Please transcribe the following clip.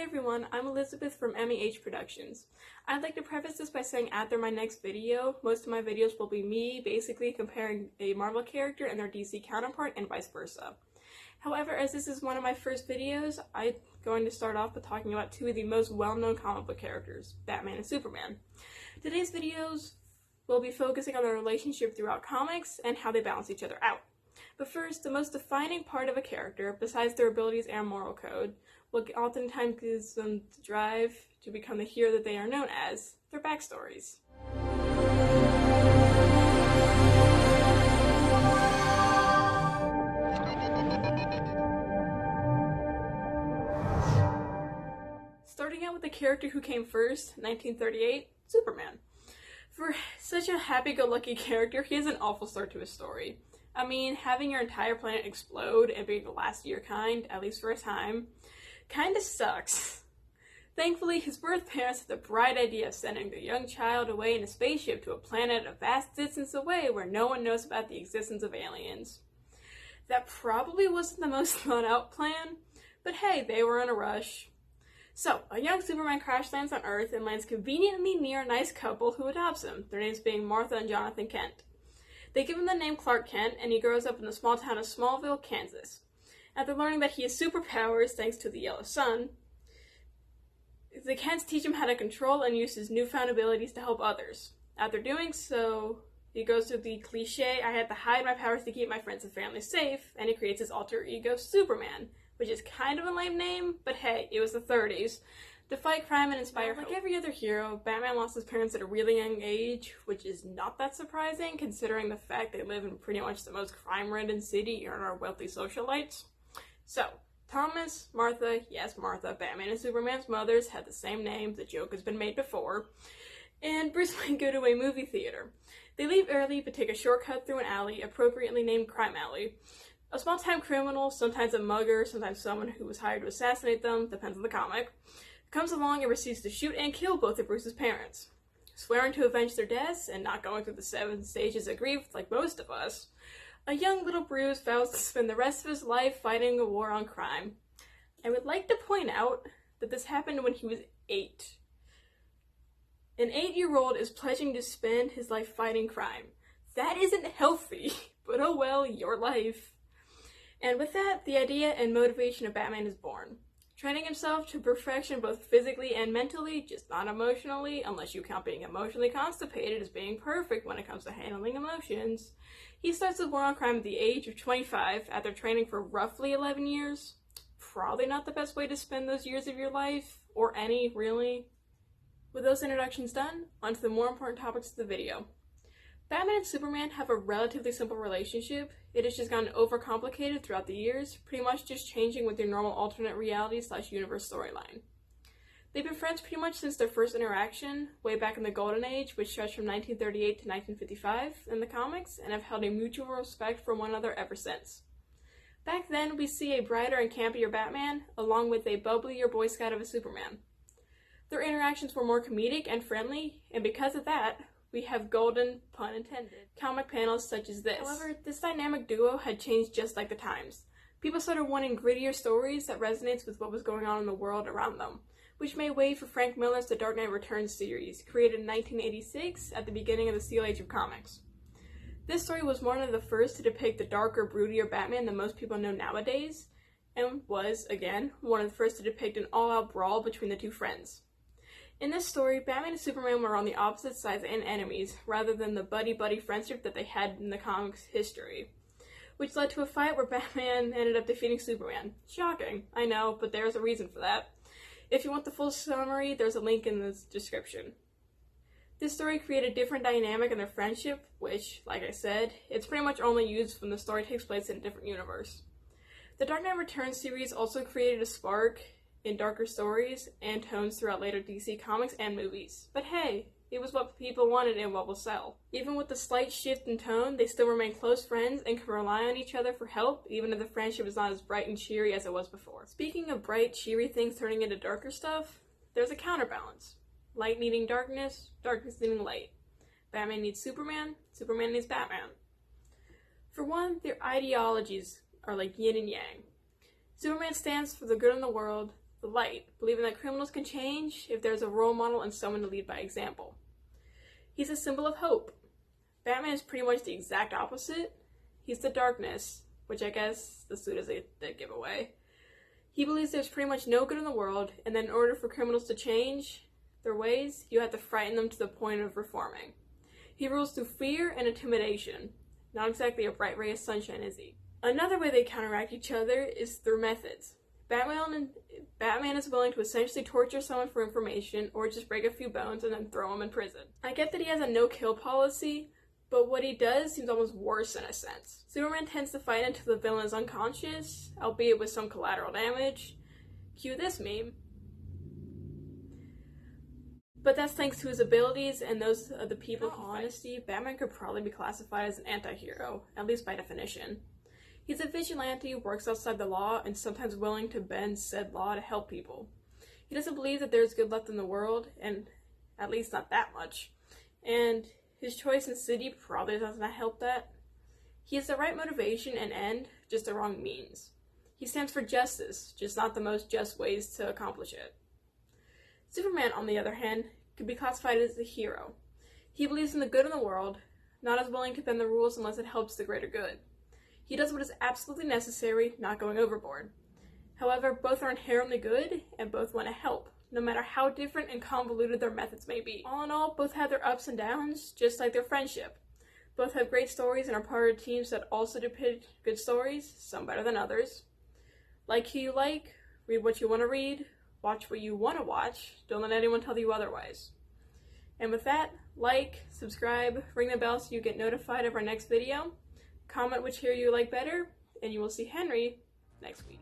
everyone, I'm Elizabeth from MEH Productions. I'd like to preface this by saying after my next video, most of my videos will be me basically comparing a Marvel character and their DC counterpart and vice versa. However, as this is one of my first videos, I'm going to start off with talking about two of the most well-known comic book characters, Batman and Superman. Today's videos will be focusing on their relationship throughout comics and how they balance each other out. But first, the most defining part of a character, besides their abilities and moral code, what oftentimes gives them the drive to become the hero that they are known as, their backstories. Starting out with the character who came first, 1938, Superman. For such a happy-go-lucky character, he has an awful start to his story. I mean, having your entire planet explode and being the last of your kind, at least for a time, kinda sucks. Thankfully, his birth parents had the bright idea of sending the young child away in a spaceship to a planet a vast distance away where no one knows about the existence of aliens. That probably wasn't the most thought-out plan, but hey, they were in a rush. So, a young Superman crash lands on Earth and lands conveniently near a nice couple who adopts him, their names being Martha and Jonathan Kent. They give him the name Clark Kent, and he grows up in the small town of Smallville, Kansas. After learning that he has superpowers thanks to the Yellow Sun, the Kents teach him how to control and use his newfound abilities to help others. After doing so, he goes through the cliche, I had to hide my powers to keep my friends and family safe, and he creates his alter ego, Superman, which is kind of a lame name, but hey, it was the 30s. To fight crime and inspire hope. Like every other hero, Batman lost his parents at a really young age, which is not that surprising considering the fact they live in pretty much the most crime-ridden city and are wealthy socialites. So, Thomas, Martha, yes Martha, Batman and Superman's mothers had the same name, the joke has been made before, and Bruce Wayne go to a movie theater. They leave early but take a shortcut through an alley, appropriately named Crime Alley. A small-time criminal, sometimes a mugger, sometimes someone who was hired to assassinate them, depends on the comic, comes along and proceeds to shoot and kill both of Bruce's parents. Swearing to avenge their deaths and not going through the 7 stages of grief like most of us, a young little Bruce vows to spend the rest of his life fighting a war on crime. I would like to point out that this happened when he was 8. An 8-year-old is pledging to spend his life fighting crime. That isn't healthy, but oh well, your life. And with that, the idea and motivation of Batman is born. Training himself to perfection both physically and mentally, just not emotionally, unless you count being emotionally constipated as being perfect when it comes to handling emotions. He starts his war on crime at the age of 25 after training for roughly 11 years. Probably not the best way to spend those years of your life, or any, really. With those introductions done, on to the more important topics of the video. Batman and Superman have a relatively simple relationship. It has just gotten overcomplicated throughout the years, pretty much just changing with their normal alternate reality/universe storyline. They've been friends pretty much since their first interaction, way back in the Golden Age, which stretched from 1938 to 1955 in the comics, and have held a mutual respect for one another ever since. Back then, we see a brighter and campier Batman, along with a bubblier Boy Scout of a Superman. Their interactions were more comedic and friendly, and because of that, we have golden, pun intended, comic panels such as this. However, this dynamic duo had changed just like the times. People started wanting grittier stories that resonates with what was going on in the world around them, which made way for Frank Miller's The Dark Knight Returns series, created in 1986 at the beginning of the Steel Age of comics. This story was one of the first to depict the darker, broodier Batman than most people know nowadays, and was, again, one of the first to depict an all-out brawl between the two friends. In this story, Batman and Superman were on the opposite sides and enemies, rather than the buddy-buddy friendship that they had in the comics' history, which led to a fight where Batman ended up defeating Superman. Shocking, I know, but there's a reason for that. If you want the full summary, there's a link in the description. This story created a different dynamic in their friendship, which, like I said, it's pretty much only used when the story takes place in a different universe. The Dark Knight Returns series also created a spark in darker stories and tones throughout later DC comics and movies. But hey, it was what people wanted and what will sell. Even with the slight shift in tone, they still remain close friends and can rely on each other for help, even if the friendship is not as bright and cheery as it was before. Speaking of bright, cheery things turning into darker stuff, there's a counterbalance. Light needing darkness, darkness needing light. Batman needs Superman, Superman needs Batman. For one, their ideologies are like yin and yang. Superman stands for the good in the world, the light, believing that criminals can change if there's a role model and someone to lead by example. He's a symbol of hope. Batman is pretty much the exact opposite. He's the darkness, which I guess the suit is a giveaway. He believes there's pretty much no good in the world, and that in order for criminals to change their ways, you have to frighten them to the point of reforming. He rules through fear and intimidation. Not exactly a bright ray of sunshine, is he? Another way they counteract each other is through methods. Batman is willing to essentially torture someone for information or just break a few bones and then throw him in prison. I get that he has a no-kill policy, but what he does seems almost worse in a sense. Superman tends to fight until the villain is unconscious, albeit with some collateral damage. Cue this meme. But that's thanks to his abilities and those of the people. In all honesty, Batman could probably be classified as an anti-hero, at least by definition. He's a vigilante who works outside the law and sometimes willing to bend said law to help people. He doesn't believe that there's good left in the world, and at least not that much. And his choice in City probably does not help that. He has the right motivation and end, just the wrong means. He stands for justice, just not the most just ways to accomplish it. Superman, on the other hand, could be classified as a hero. He believes in the good in the world, not as willing to bend the rules unless it helps the greater good. He does what is absolutely necessary, not going overboard. However, both are inherently good, and both want to help, no matter how different and convoluted their methods may be. All in all, both have their ups and downs, just like their friendship. Both have great stories and are part of teams that also depict good stories, some better than others. Like who you like, read what you want to read, watch what you want to watch, don't let anyone tell you otherwise. And with that, like, subscribe, ring the bell so you get notified of our next video. Comment which hero you like better, and you will see Henry next week.